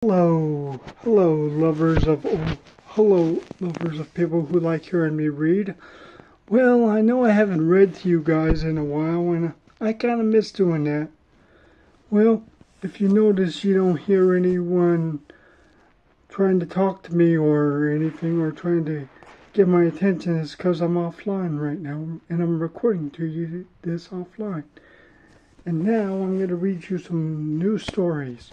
Hello, lovers of people who like hearing me read. Well, I know I haven't read to you guys in a while, and I kind of miss doing that. Well, if you notice you don't hear anyone trying to talk to me or anything, or trying to get my attention, it's because I'm offline right now, and I'm recording to you this offline. And now I'm going to read you some new stories.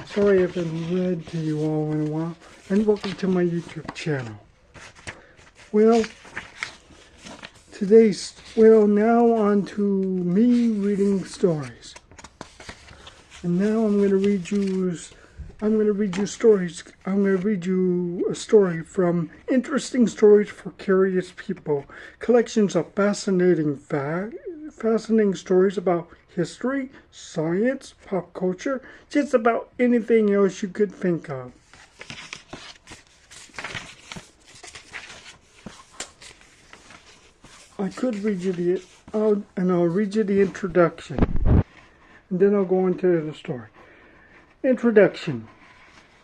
Sorry I haven't read to you all in a while. And welcome to my YouTube channel. Now on to me reading stories. And now I'm going to read you stories. I'm going to read you a story from Interesting Stories for Curious People. Collections of fascinating stories about history, science, pop culture, just about anything else you could think of. I could read you I'll read you the introduction, and then I'll go into the story. Introduction.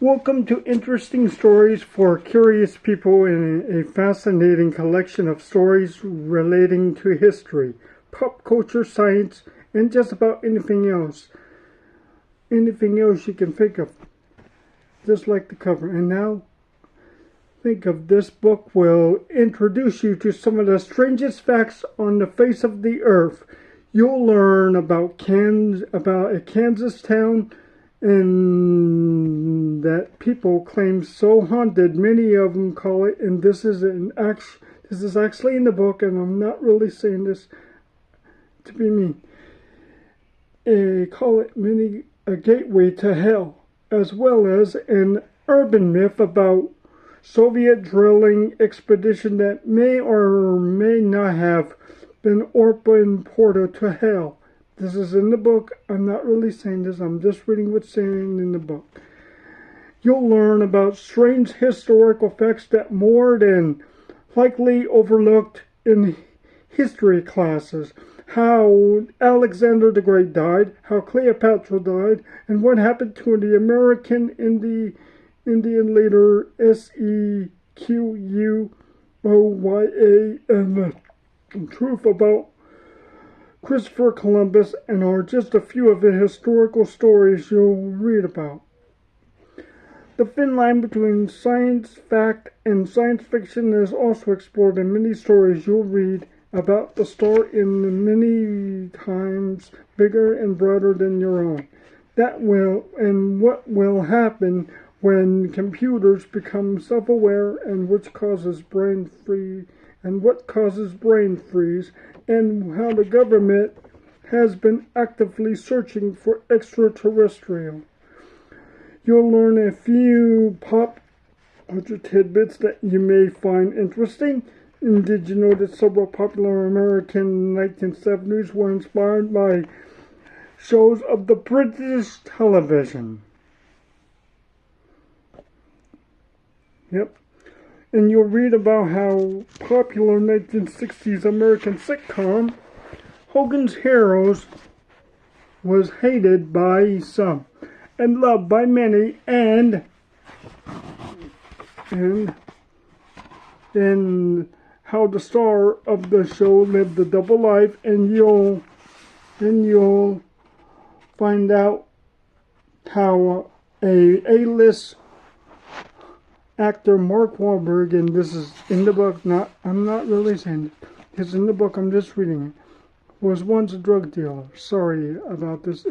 Welcome to Interesting Stories for Curious People, in a fascinating collection of stories relating to history, pop culture, science, and just about anything else you can think of, just like the cover. And now, think of this book will introduce you to some of the strangest facts on the face of the earth. You'll learn about a Kansas town and that people claim so haunted. Many of them call it, and this is actually in the book, and I'm not really saying this to be mean. Call it a gateway to hell, as well as an urban myth about Soviet drilling expedition that may or may not have been open portal to hell. This is in the book. I'm not really saying this. I'm just reading what's saying in the book. You'll learn about strange historical facts that more than likely overlooked in history classes. How Alexander the Great died, how Cleopatra died, and what happened to the American Indian leader Sequoyah, and the truth about Christopher Columbus, and are just a few of the historical stories you'll read about. The thin line between science fact and science fiction is also explored in many stories you'll read about the star in many times bigger and brighter than your own. What will happen when computers become self-aware, and what causes brain freeze, and how the government has been actively searching for extraterrestrial. You'll learn a few pop culture tidbits that you may find interesting. And did you know that several popular American 1970s were inspired by shows of the British television? Yep. And you'll read about how popular 1960s American sitcom Hogan's Heroes was hated by some and loved by many, and how the star of the show lived a double life, and you'll find out how A-list actor Mark Wahlberg, and this is in the book, I'm not really saying it, it's in the book, I'm just reading it, was once a drug dealer. Sorry about this,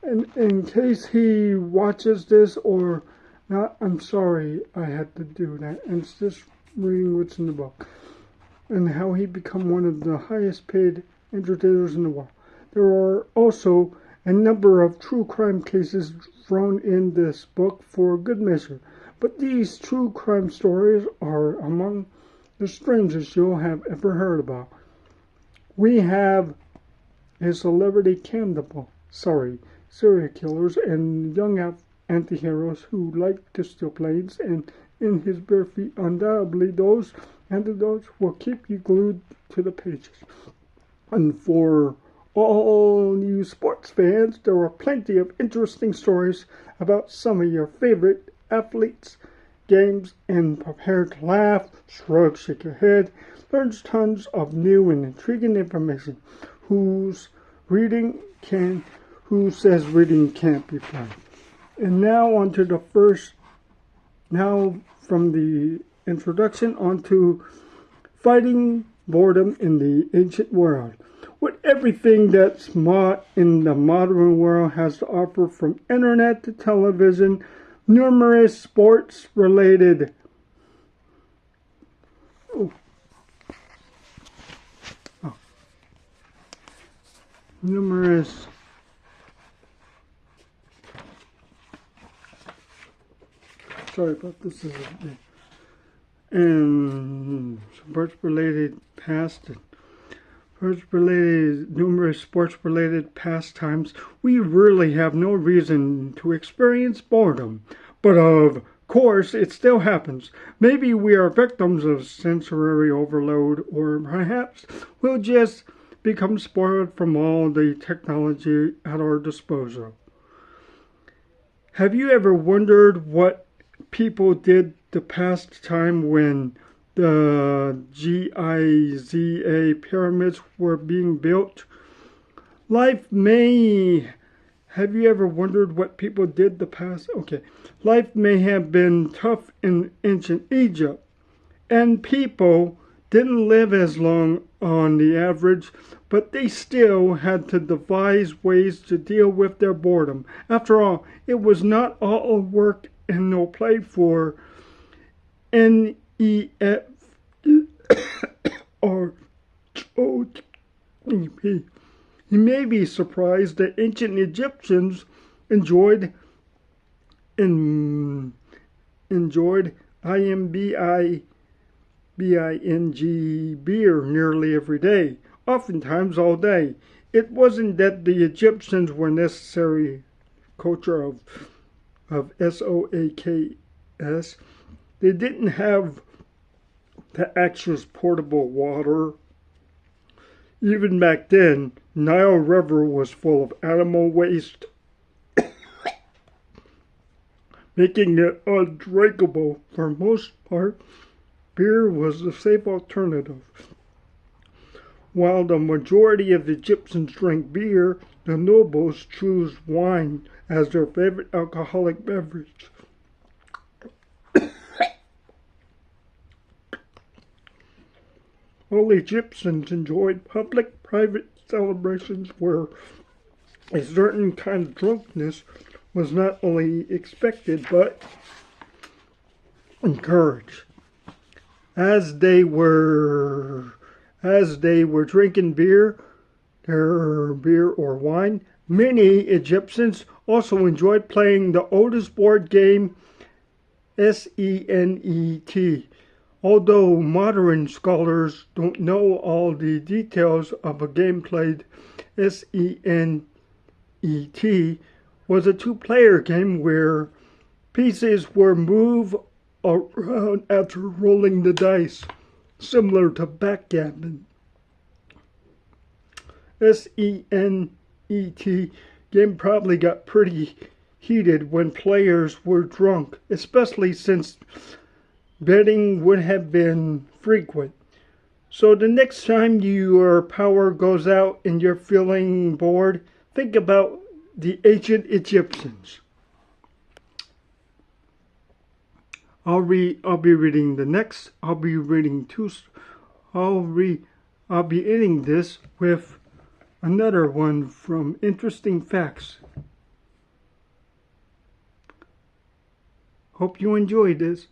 in case he watches this or not, I'm sorry I had to do that, and it's just reading what's in the book. And how he became one of the highest paid entertainers in the world. There are also a number of true crime cases thrown in this book for good measure. But these true crime stories are among the strangest you'll have ever heard about. We have a celebrity serial killers and young anti-heroes who like to steal planes, and in his bare feet, undoubtedly those anecdotes will keep you glued to the pages. And for all you sports fans, there are plenty of interesting stories about some of your favorite athletes, games, and prepare to laugh, shrug, shake your head, learn tons of new and intriguing information. Who says reading can't be fun? And now from the introduction onto fighting boredom in the ancient world. With everything that's in the modern world has to offer, from internet to television, numerous sports-related sorry about this, and numerous sports-related pastimes, we really have no reason to experience boredom. But of course, it still happens. Maybe we are victims of sensory overload, or perhaps we'll just become spoiled from all the technology at our disposal. Have you ever wondered what people did the past time when the Giza pyramids were being built? Have you ever wondered what people did the past? Okay. Life may have been tough in ancient Egypt, and people didn't live as long on the average, but they still had to devise ways to deal with their boredom. After all, it was not all work and no play for NEF or OTP. You may be surprised that ancient Egyptians enjoyed IMBING beer nearly every day, oftentimes all day. It wasn't that the Egyptians were necessary culture of SOAKS. They didn't have the access portable water. Even back then, Nile River was full of animal waste, making it undrinkable. For most part, beer was a safe alternative. While the majority of Egyptians drank beer, the nobles chose wine as their favorite alcoholic beverage. All Egyptians enjoyed public-private celebrations where a certain kind of drunkenness was not only expected but encouraged. As they were drinking beer or wine, many Egyptians also enjoyed playing the oldest board game, SENET. Although modern scholars don't know all the details of a game played, SENET was a two-player game where pieces were moved around after rolling the dice, similar to backgammon. SENET game probably got pretty heated when players were drunk, especially since betting would have been frequent. So the next time your power goes out and you're feeling bored, think about the ancient Egyptians. I'll be ending this with another one from Interesting Facts. Hope you enjoyed this.